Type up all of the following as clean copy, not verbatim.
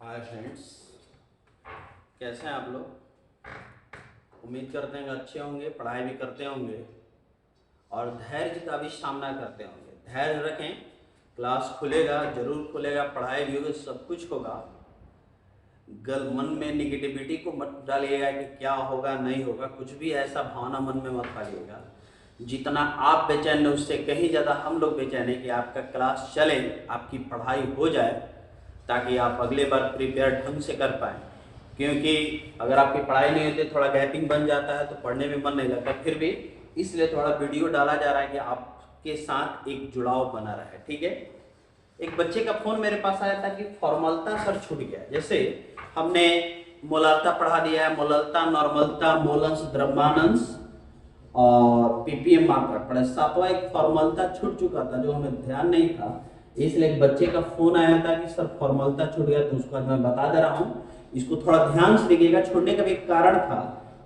Hi friends, कैसे हैं आप लोग। उम्मीद करते हैं कि अच्छे होंगे, पढ़ाई भी करते होंगे और धैर्य का भी सामना करते होंगे। धैर्य रखें, क्लास खुलेगा, जरूर खुलेगा, पढ़ाई भी होगी, सब कुछ होगा। मन में निगेटिविटी को मत डालिएगा कि क्या होगा नहीं होगा, कुछ भी ऐसा भावना मन में मत डालिएगा। जितना आप बेचैन हैं उससे कहीं ज़्यादा हम लोग बेचैन हैं कि आपका क्लास चले, आपकी पढ़ाई हो जाए, ताकि आप अगले बार प्रिपेयर ढंग से कर पाएँ। क्योंकि अगर आपकी पढ़ाई नहीं होती, थोड़ा गैपिंग बन जाता है तो पढ़ने में मन नहीं लगता। फिर भी इसलिए थोड़ा वीडियो डाला जा रहा है कि आपके साथ एक जुड़ाव बना रहे, ठीक है। एक बच्चे का फोन मेरे पास आया था कि फॉर्मलता सर छूट गया। जैसे हमने मोलालता पढ़ा दिया है, मोललता, नॉर्मलता, मोलंस, द्रव्यांश और पीपीएम मात्रा पढ़े। सातवां एक फॉर्मलता छूट चुका था जो हमें ध्यान नहीं था, इसलिए एक बच्चे का फोन आया था कि सर फॉर्मलता छूट गया। तो उसको मैं बता दे रहा हूँ, इसको थोड़ा ध्यान से देखिएगा। छोड़ने का भी एक कारण था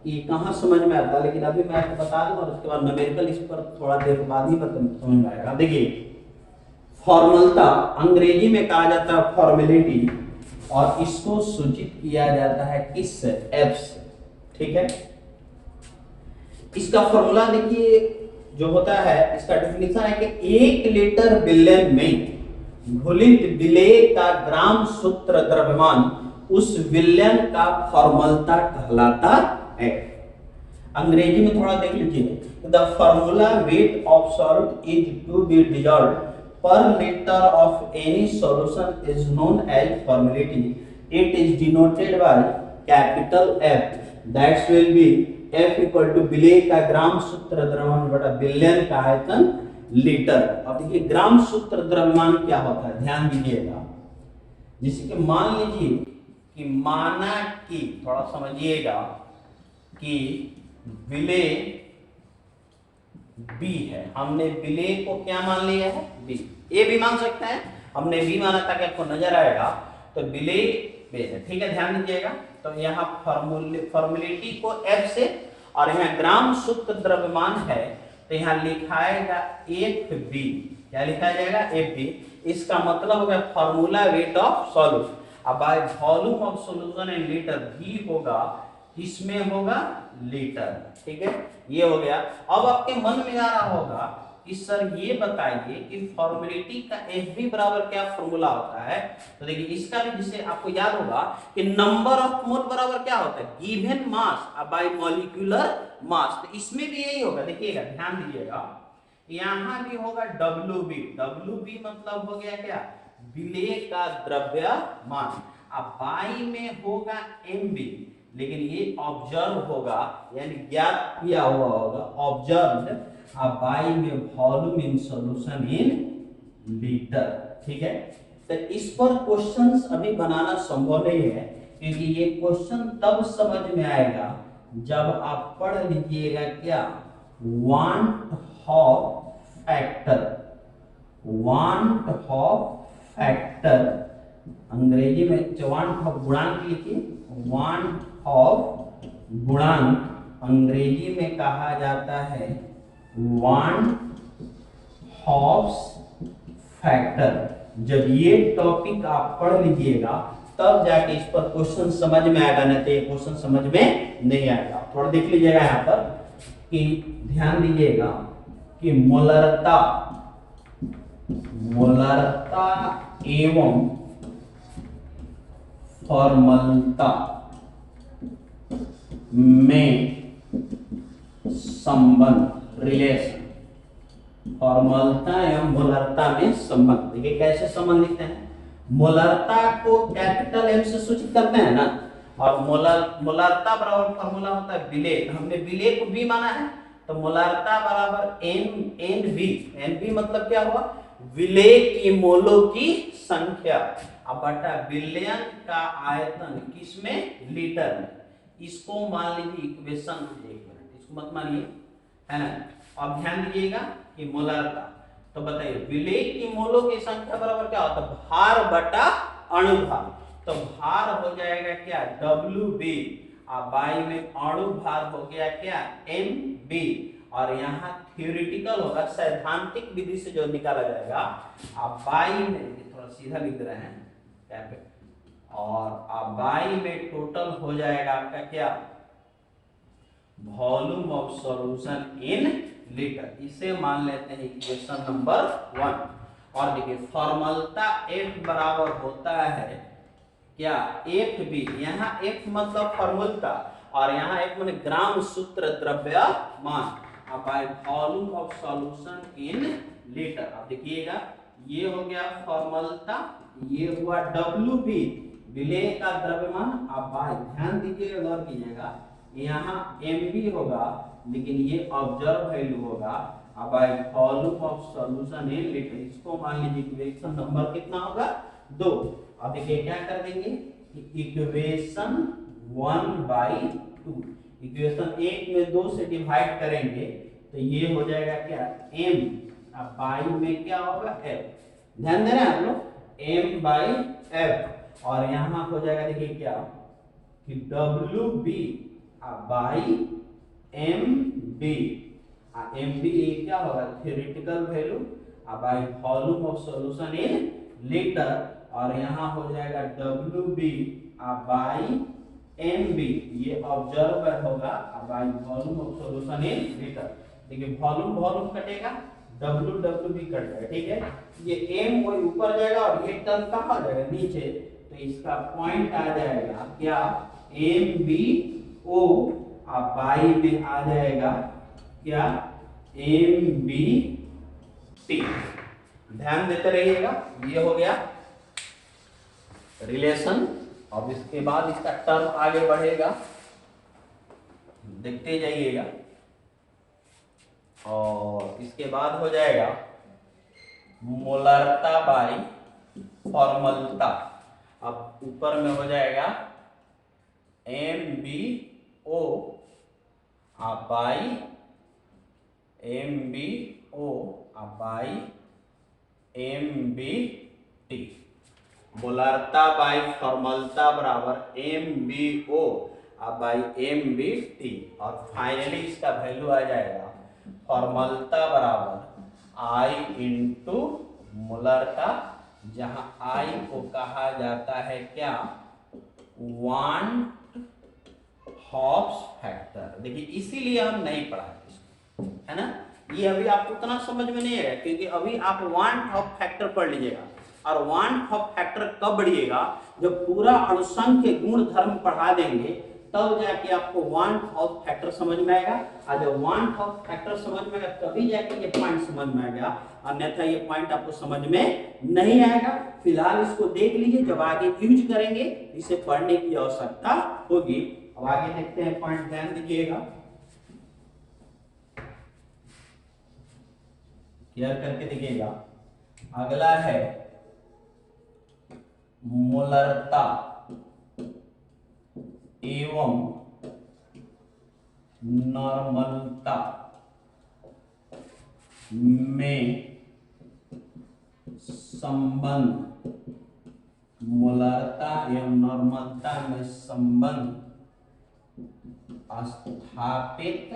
कि कहाँ समझ में आता, लेकिन अभी मैं आपको बता दूं और उसके बाद न्यूमेरिकल इस पर थोड़ा देर बाद ही समझ में आएगा। देखिए, फॉर्मलता अंग्रेजी में कहा जाता है फॉर्मेलिटी, और इसको सूचित किया जाता है किस एफ से, ठीक है। इसका फॉर्मूला देखिए जो होता है, इसका डेफिनेशन है कि 1 लीटर विलयन में घुलित विलेय का ग्राम सूत्र द्रव्यमान उस विलयन का फॉर्मलता कहलाता है। अंग्रेजी में थोड़ा देख लीजिए, the formula weight of salt is to be dissolved per liter of any solution is known as formality. It is denoted by capital F. That will be F equal to विलेय का ग्राम सूत्र द्रव्यमान बटा विलयन का आयतन लीटर। अब देखिए ग्राम सूत्र द्रव्यमान क्या होता है, ध्यान दीजिएगा। जैसे कि मान लीजिए कि माना कि, थोड़ा समझिएगा कि विलेय बी है। हमने विलेय को क्या मान लिया है, बी। ए भी मान सकते हैं, हमने बी माना ताकि आपको नजर आएगा। तो विलेय बी है, ठीक है, ध्यान दीजिएगा। तो यहाँ फॉर्मुलेटी को एफ से और यहाँ ग्राम शुद्ध द्रव्यमान है, तो यहाँ लिखाएगा एफ बी। क्या लिखा जाएगा, एफ बी। इसका मतलब होगा फॉर्मूला वेट ऑफ सॉल्यूशन। अब by volume of solution in litre, भी होगा किसमें होगा, लीटर, ठीक है। ये हो गया। अब आपके मन में आ रहा होगा कि सर ये बताइए कि फॉर्मुलेटी का एफ बी बराबर क्या फॉर्मूला होता है। तो देखिए इसका भी, जिसे आपको याद होगा कि नंबर ऑफ मोल बराबर क्या होता है, given mass by molecular mass. तो इसमें भी यही होगा, देखिएगा, ध्यान दीजिएगा। यहां भी होगा डब्ल्यू बी। डब्ल्यू बी मतलब हो गया क्या, विलेय का द्रव्यमान। अब बाई में होगा एम बी, लेकिन ये ऑब्जर्व होगा, यानी ज्ञात किया हुआ होगा, ऑब्जर्व्ड। अब बाई में volume in solution in litre, ठीक है। तो इस पर क्वेश्चंस अभी बनाना संभव नहीं है, क्योंकि ये क्वेश्चन तब समझ में आएगा जब आप पढ़ लीजिएगा क्या, want of factor. Want of factor अंग्रेजी में वांट ऑफ गुणांक लिखिए। वांट ऑफ गुणांक अंग्रेजी में कहा जाता है वांट ऑफ फैक्टर। जब ये टॉपिक आप पढ़ लीजिएगा तब जाके इस पर क्वेश्चन समझ में आएगा, नहीं तो ये क्वेश्चन समझ में नहीं आएगा। थोड़ा देख लीजिएगा यहाँ पर कि ध्यान दीजिएगा कि मोलरता, मोलरता एवं फॉर्मलता में संबंध, रिलेशन। फॉर्मलता एवं मोलरता में संबंध। देखिए कैसे संबंध लिखते हैं, मोलरता को कैपिटल एम से सूचित करते हैं ना, और मोलरता बराबर फॉर्मूला होता है विलेय। हमने विलेय को बी माना है, तो मोलरता बराबर एन बी। एन बी मतलब क्या हुआ, विलेय की मोलों की संख्या अब बटा विलयन का आयतन, किसमें, लीटर में। इसको मान लीजिए इक्वेशन, एक मिनट इसको मत मानिए, है ना। अब ध्यान दीजिएगा कि मोलरता, तो बताइए विलेय की मोलों की संख्या बराबर क्या होता है, भार बटा अणुभार। तो भार हो जाएगा क्या, डब्ल्यू बी, और बाई में अणु भार हो गया क्या, एम बी। और यहाँ थ्योरेटिकल होगा, सैद्धांतिक विधि से जो निकाला जाएगा। अब बाई में थोड़ा सीधा लिख रहे हैं, और बाई में टोटल हो जाएगा आपका क्या, volume of solution in litre. इसे मान लेते हैं इक्वेशन नंबर 1। और देखिए फॉर्मूला F बराबर होता है क्या, एफ बी। यहाँ F मतलब फॉर्मूला और यहाँ F माने ग्राम सूत्र द्रव्यमान by volume of solution in litre. अब देखिएगा ये हो गया फॉर्मूला, ये हुआ WB विलेय का द्रव्यमान। अब बाय ध्यान दीजिएगा, गौर कीजिएगा, यहाँ MB होगा लेकिन ये ऑब्जर्व वैल्यू होगा अब by volume of solution in litre. इसको मान लीजिए इक्वेशन नंबर कितना होगा, 2। अब देखिए क्या कर देंगे, इक्वेशन 1/2 इक्वेशन 1 में 2 से डिवाइड करेंगे तो ये हो जाएगा क्या, m। अब बाई में क्या होगा, f। ध्यान दे रहे हैं आप लोग, m/f। और यहाँ हो जाएगा देखिए क्या कि WB बाई MB। MB क्या होगा, theoretical value by volume of solution in litre. और यहाँ हो जाएगा WB बाई MB, ये ऑब्जर्वर होगा by volume of solution in litre. देखिए वॉल्यूम कटेगा, WW भी कट जाएगा, ठीक है। ये M वो ऊपर जाएगा और ये टर्म कहाँ जाएगा, नीचे। तो इसका पॉइंट आ जाएगा क्या, MBO बाई में आ जाएगा क्या, MBT। ध्यान देते रहिएगा, ये हो गया रिलेशन। अब इसके बाद इसका टर्म आगे बढ़ेगा, देखते जाइएगा। और इसके बाद हो जाएगा मोलरता बाई फॉर्मलता। अब ऊपर में हो जाएगा MBO by MBO by MBT। मोलरता बाई फॉर्मलता बराबर MBO बाई MBT। और फाइनली इसका वैल्यू आ जाएगा फॉर्मलता बराबर I इंटू मोलरता, जहां I को कहा जाता है क्या, वांट हॉब्स फैक्टर। देखिए इसीलिए हम नहीं पढ़ाते इसको, है ना। ये अभी आपको उतना समझ में नहीं आएगा क्योंकि अभी आप वांट हॉब फैक्टर पढ़ लीजिएगा। और वांट हॉब फैक्टर कब बढ़िएगा, जब पूरा अणुसंख्य गुण धर्म पढ़ा देंगे तब जाके आपको वांट हॉब फैक्टर समझ में आएगा। और जब वांट हॉब फैक्टर समझ में आएगा तभी जाके ये पॉइंट समझ में आएगा, अन्यथा ये पॉइंट आपको समझ में नहीं आएगा। फिलहाल इसको देख लीजिए, जब आगे यूज करेंगे इसे पढ़ने की आवश्यकता होगी। अब आगे देखते हैं पॉइंट, ध्यान दीजिएगा, क्लियर करके देखिएगा। अगला है मोलरता एवं नॉर्मलता में संबंध। मोलरता एवं नॉर्मलता में संबंध स्थापित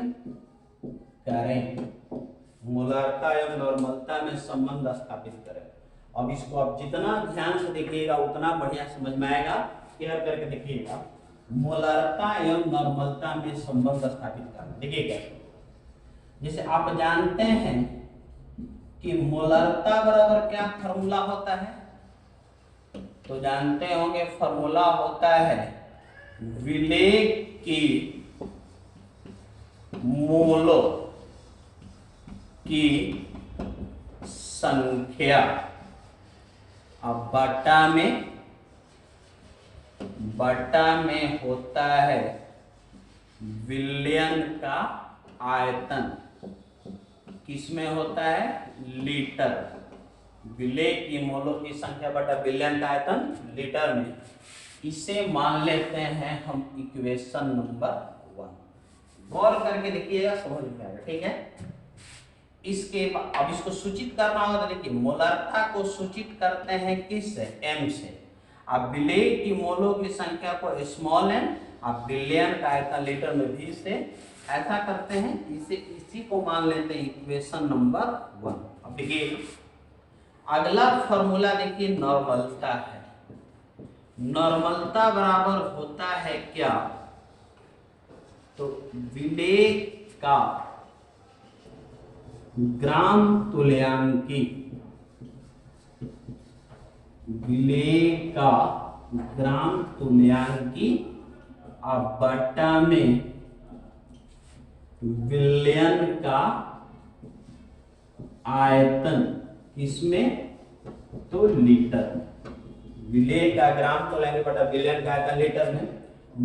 करें। मोलरता एवं नॉर्मलता में संबंध स्थापित करें। अब इसको आप जितना ध्यान से देखिएगा उतना बढ़िया समझ में आएगा। क्लियर करके देखिएगा, मोलरता एवं नॉर्मलता में संबंध स्थापित करना। देखिए कैसे, जैसे आप जानते हैं कि मोलरता बराबर क्या फॉर्मूला होता है, तो जानते होंगे फॉर्मूला होता है विलेय की मोलों की संख्या अब बटा में होता है विलयन का आयतन। किसमें होता है, लीटर। विलेय की मोलों की संख्या बटा विलयन का आयतन लीटर में। इसे मान लेते हैं हम इक्वेशन नंबर 1। गौर करके देखिएगा, समझ में आएगा, ठीक है। इसके बाद अब इसको सूचित करना होगा, तो देखिए मोलरता को सूचित करते हैं किस से, m से। अब विलेय की मोलों की संख्या को स्मॉल m, अब विलयन का आयतन लीटर में v से। ऐसा करते हैं, इसी को मान लेते हैं इक्वेशन नंबर 1। अब देखिए अगला फॉर्मूला देखिए नॉर्मलता है। नॉर्मलता बराबर होता है क्या, तो विलेय का ग्राम तुल्यांकी, विलेय का ग्राम तुल्यांकी बटा में विलयन का आयतन, किसमें, तो लीटर। विलेय का ग्राम तुल्यांकी बटा विलयन का आयतन लीटर में।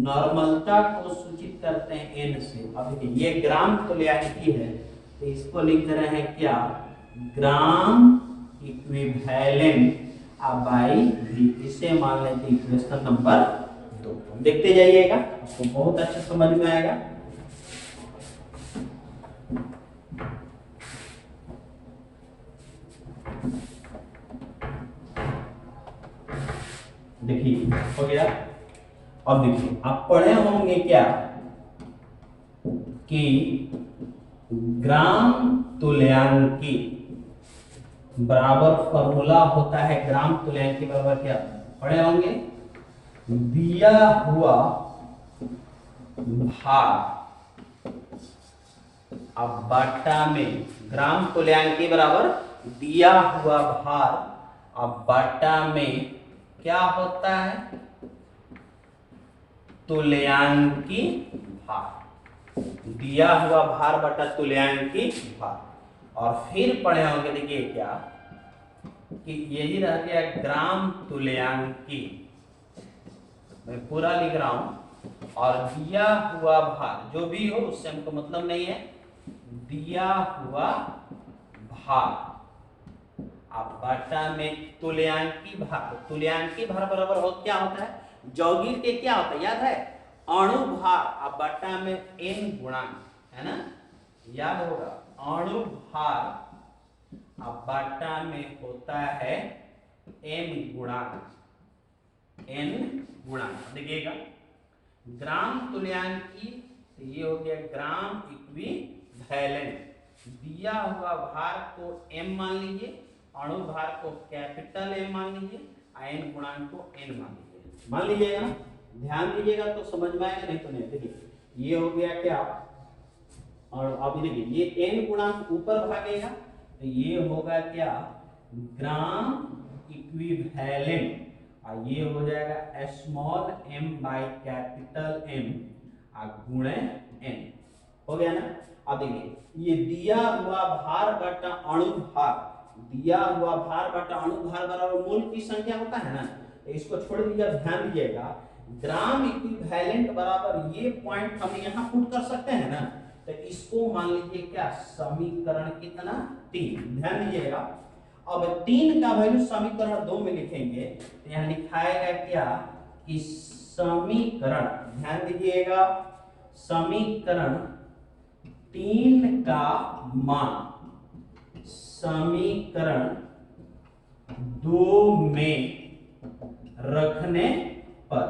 नॉर्मलता को सूचित करते हैं एन से। अब देखिए ये ग्राम तुल्यांकी है, तो इसको लिख रहे हैं क्या, ग्राम इक्विवेलेंट बाई वी। इसे मान लेते हैं इक्वेशन नंबर 2। देखते जाइएगा, आपको बहुत अच्छा समझ में आएगा। देखिए हो गया। अब देखिए आप पढ़े होंगे क्या कि ग्राम तुल्यांकी बराबर फॉर्मूला होता है, ग्राम तुल्यांकी बराबर क्या पढ़े होंगे, दिया हुआ भार अब बटा में, ग्राम तुल्यांकी बराबर दिया हुआ भार अब बटा में क्या होता है, तुल्यांकी भार। दिया हुआ भार बटा तुल्यांकी भार। और फिर पढ़े होंगे, देखिए क्या कि यही रह गया ग्राम तुल्यांकी, मैं पूरा लिख रहा हूं। और दिया हुआ भार जो भी हो उससे हमको मतलब नहीं है, दिया हुआ भार अब बटा में तुल्यांकी भार। तुल्यांकी भार बराबर हो क्या होता है, यौगिक के क्या होता है याद है, अणु भार अब बटा में n गुणांक, है ना, याद होगा। अणु भार अब बटा में होता है n गुणांक, n गुणांक। देखिएगा ग्राम तुल्यांकी, ये हो गया ग्राम इक्विवेलेंट। दिया हुआ भार को m मान लीजिए, अणु भार को कैपिटल M मान लीजिए, n गुणांक को n मान लीजिए। मान लीजिएगा ना, ध्यान दीजिएगा तो समझ में आएगा, नहीं तो नहीं। देखिए ये हो गया क्या, और अब देखिए ये n गुणांक ऊपर भागेगा, तो ये होगा क्या, ग्राम इक्विवेलेंट, और ये हो जाएगा small m by capital M गुणे n। हो गया ना। अब देखिए ये दिया हुआ भार बटा अणु भार, दिया हुआ भार बटा अणु भार बराबर मोल की संख्या होता है ना, तो इसको छोड़ दीजिए, ध्यान दीजिएगा। ग्राम इक्विवेलेंट बराबर ये पॉइंट हम यहाँ पुट कर सकते हैं ना, तो इसको मान लीजिए क्या, समीकरण कितना 3। ध्यान दीजिएगा, अब 3 का वैल्यू समीकरण 2 में लिखेंगे, तो यहाँ लिखाएगा क्या कि समीकरण, ध्यान दीजिएगा, समीकरण 3 का मान समीकरण 2 में रखने पर,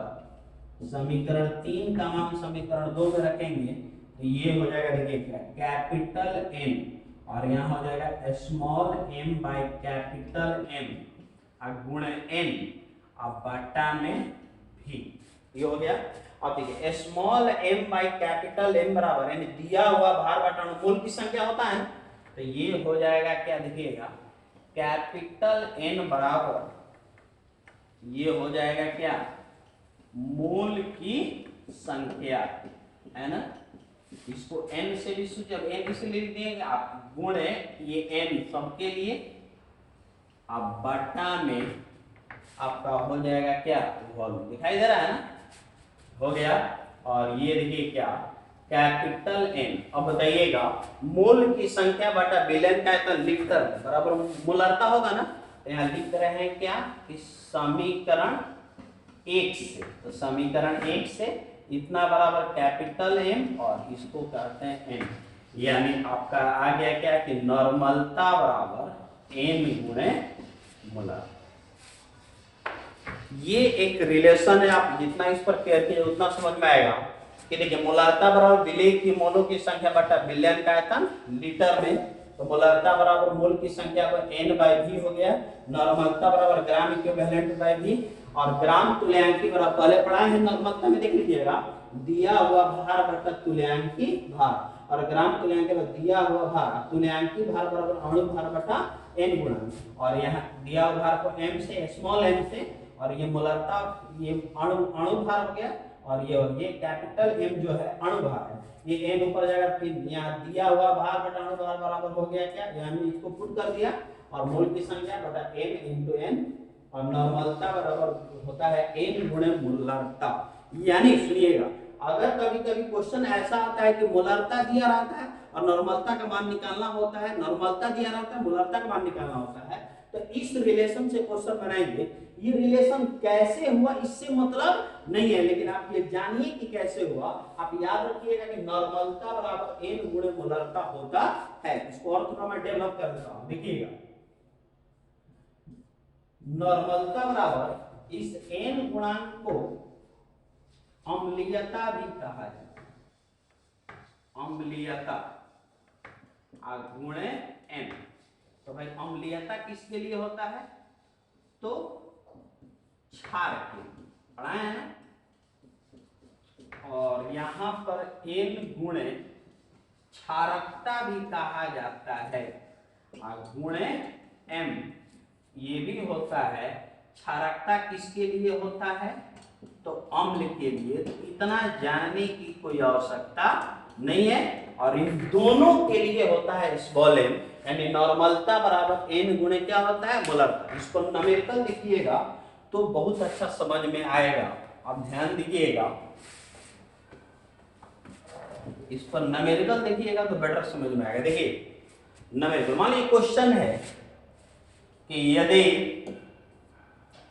समीकरण 3 का मान समीकरण 2 में रखेंगे तो ये हो जाएगा, देखिए क्या, कैपिटल M और यहाँ हो जाएगा small m by capital M गुणे n अब बटा में v। ये हो गया। अब देखिए small m by capital M बराबर, यानी दिया हुआ भार बटा मोल की संख्या होता है, तो ये हो जाएगा क्या, देखिएगा कैपिटल N बराबर, ये हो जाएगा क्या, मोल की संख्या, है ना। इसको n से भी सूचित, n से लिख देंगे आप, गुणे ये n सबके लिए अब बटा में आपका हो जाएगा क्या, वॉल्यूम। दिखाई दे रहा है ना, हो गया। और ये देखिए क्या, कैपिटल N। अब बताइएगा मोल की संख्या बटा विलयन का आयतन लीटर बराबर मोलरता होगा ना, तो यहाँ लिख रहे हैं क्या कि समीकरण 1 से, तो समीकरण 1 से इतना बराबर कैपिटल M और इसको कहते हैं N, यानी आपका आ गया क्या कि नॉर्मलता बराबर N गुणे मोलर। ये एक रिलेशन है, आप जितना इस पर केयर कीजिए उतना समझ में आएगा कि देखिए मोलरता बराबर विलेय की मोलों की संख्या बटा विलयन का आयतन लीटर में। तो मोलरता बराबर मोल की संख्या पर n/v हो गया, नॉर्मलता बराबर ग्राम इक्विवेलेंट बाय v, और ग्राम तुल्यांकी बराबर पहले पढ़ा है नॉर्मलता में, देख लीजिएगा, दिया हुआ भार बटा तुल्यांकी भार, और ग्राम तुल्यांकी बराबर दिया हुआ भार, तुल्यांकी भार बराबर अणु भार बटा n गुणा, और यहाँ दिया हुआ भार को m से, स्मॉल m से, और ये मोलरता, ये अणु भार हो गया, और ये कैपिटल M जो है अणु भार है, ये n ऊपर जाएगा, फिर यहाँ दिया हुआ भार बटा अणु भार बराबर हो गया क्या, यानी इसको पुट कर दिया, और मोल की संख्या बटा m into n, और नॉर्मलता बराबर होता है n गुणे मोलरता। यानी सुनिएगा, अगर कभी कभी क्वेश्चन ऐसा आता है कि मोलरता दिया रहता है और नॉर्मलता का मान निकालना होता है, नॉर्मलता दिया रहता है, मोलरता का मान निकालना होता है, तो इस रिलेशन से क्वेश्चन बनाएंगे। ये रिलेशन कैसे हुआ इससे मतलब नहीं है, लेकिन आप ये जानिए कि कैसे हुआ। आप याद रखिएगा कि नॉर्मलता बराबर n गुणे मोलरता होता है। इसको और थोड़ा मैं डेवलप कर देता हूं, देखिएगा, नॉर्मलता बराबर इस n गुणांक को अम्लीयता भी कहा जाता है, अम्लीयता गुणे m। तो भाई अम्लीयता किसके लिए होता है, तो क्षार के लिए पढ़ाया है ना, और यहां पर n गुणे क्षारकता भी कहा जाता है, गुणे m ये भी होता है। क्षारकता किसके लिए होता है, तो अम्ल के लिए। तो इतना जानने की कोई आवश्यकता नहीं है, और इन दोनों के लिए होता है स्मॉल m, यानी नॉर्मलता बराबर n गुणे क्या होता है, मोलरता। इसको न्यूमेरिकल लिखिएगा तो बहुत अच्छा समझ में आएगा, आप ध्यान दीजिएगा, इस पर न्यूमेरिकल देखिएगा तो बेटर समझ में आएगा। देखिए न्यूमेरिकल, मान लीजिए क्वेश्चन है कि यदि,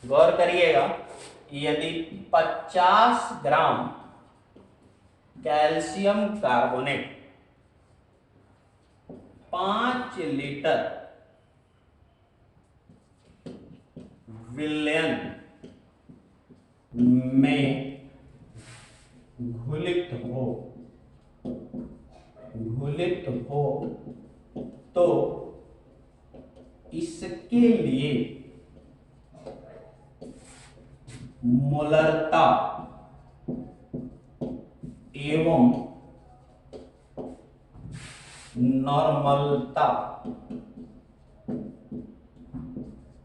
गौर करिएगा, यदि 50 ग्राम कैल्शियम कार्बोनेट 5 लीटर विलयन में घुलित हो तो इसके लिए मोलरता एवं नॉर्मलता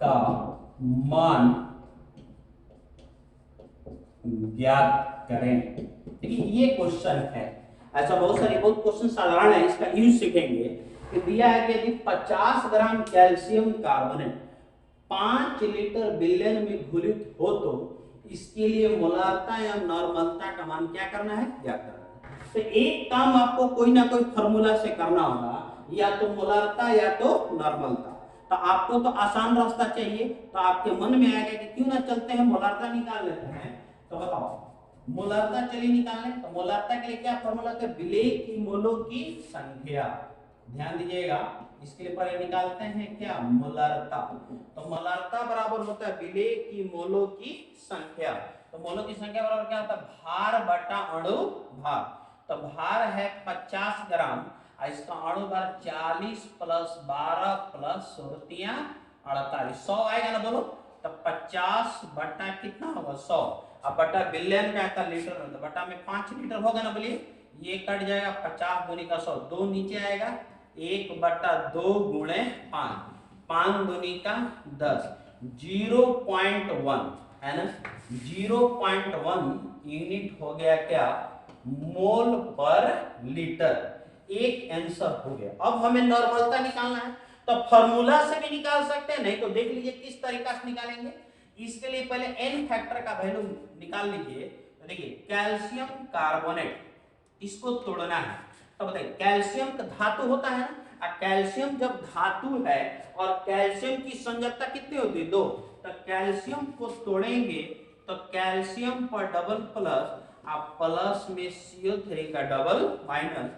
का मान ज्ञात करें। देखिए ये क्वेश्चन है, ऐसा बहुत क्वेश्चन साधारण है, इसका यूज सीखेंगे। कि दिया है कि यदि 50 ग्राम कैल्शियम कार्बोनेट 5 लीटर विलयन में घुलित हो तो इसके लिए मोलरता या नॉर्मलता का मान क्या करना है, ज्ञात करना है। तो एक काम आपको कोई ना कोई फॉर्मूला से करना होगा, या तो मोलरता या तो नॉर्मलता। तो आपको तो आसान रास्ता चाहिए, तो आपके मन में आएगा कि क्यों ना चलते हैं मोलरता निकाल लेते हैं। तो बताओ, मोलरता चलिए निकालने। तो मोलरता के लिए क्या फॉर्मूला है, विलेय की मोलों की संख्या। ध्यान दीजिएगा, इसके लिए पहले निकालते हैं क्या, मोलरता। तो मोलरता बराबर होता है विलेय की मोलों की संख्या। तो मोलों की संख्या बराबर क्या होता है, भार बटा अणु भार। तो भार है 50 ग्राम, इसका अणु भार 40 प्लस 12 प्लस 48, 100 आएगा ना, बोलो। तो 50 बटा कितना होगा, 100। अब बटा विलयन का आता लीटर में, तो बटा में 5 लीटर होगा ना, बोलिए। ये कट जाएगा, 50 दूनी का 100, 2 नीचे आएगा, 1/2 गुणे 5, 5 दूनी का 10, 0.1 है ना, 0.1 यूनिट हो गया क्या, मोल पर लीटर। एक आंसर हो गया। अब हमें नॉर्मलता निकालना है, तो फॉर्मूला से भी निकाल सकते हैं, नहीं तो देख लीजिए किस तरीका से निकालेंगे। इसके लिए पहले n फैक्टर का वैल्यू निकाल लीजिए। तो देखिए कैल्शियम कार्बोनेट, इसको तोड़ना है। तो बताइए, कैल्शियम का धातु होता है ना, कैल्शियम जब धातु है और कैल्शियम की संयोजकता कितनी होती है, 2। तो कैल्शियम को तोड़ेंगे तो कैल्शियम पर डबल प्लस, आप प्लस में CO3 का डबल माइनस,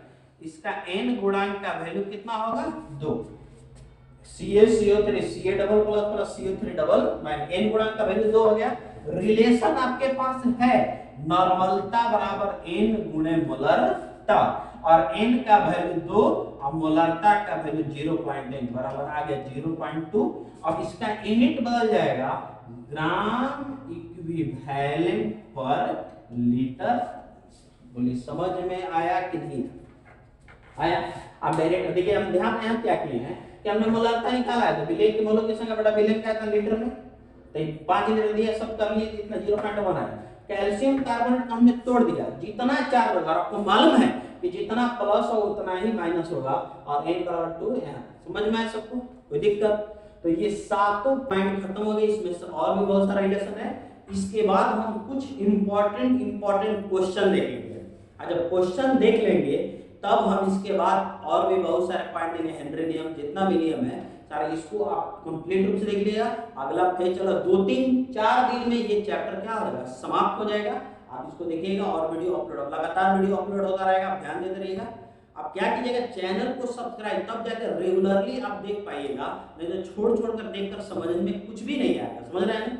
इसका n गुणांक का वैल्यू कितना होगा, 2। CO3 Ca double plus plus CO3 double minus, n गुणांक का वैल्यू 2 हो गया। रिलेशन आपके पास है नॉर्मलता बराबर n गुणे मोलरता। और n का वैल्यू 2 और मोलरता का वैल्यू 0.1 बराबर आ गया 0.2। अब इसका यूनिट बदल जाएगा ग्राम इक्विवेलेंट पर लीटर। बोलिए समझ में आया कि नहीं आया? अब डायरेक्ट देखिए, हम ध्यान में हम क्या किए हैं कि हमने मोलरता निकाला है, तो विलेय की मोलोकेशन का बड़ा विलेय क्या था लीटर में, तो 5 लीटर दिया, सब कर लिए, इतना 0.1 आया। कैल्शियम कार्बोनेट को हमने तोड़ दिया, जितना चार्ज होगा आपको मालूम है कि जितना प्लस हो उतना ही माइनस होगा, और n बराबर 2 यहाँ। समझ में आया सबको? कोई दिक्कत? तो ये सातों पॉइंट खत्म हो गए, इसमें से और भी बहुत सारा रिलेशन है। इसके बाद हम कुछ इंपॉर्टेंट क्वेश्चन देखेंगे। जब क्वेश्चन देख लेंगे तब हम इसके बाद और भी बहुत सारे पॉइंट देंगे। हेनरी नियम, जितना भी नियम है सारे, इसको आप कंप्लीट रूप से देख लीजिएगा। अगला फेज चलो 2-3-4 दिन में ये चैप्टर क्या हो जाएगा, समाप्त हो जाएगा। आप इसको देखिएगा और वीडियो अपलोड, लगातार वीडियो अपलोड होता रहेगा, आप ध्यान देते रहिएगा। आप क्या कीजिएगा, चैनल को सब्सक्राइब, तब जाकर रेगुलरली आप देख पाइएगा, नहीं तो छोड़ कर देखकर समझ में कुछ भी नहीं आएगा। समझ रहे हैं?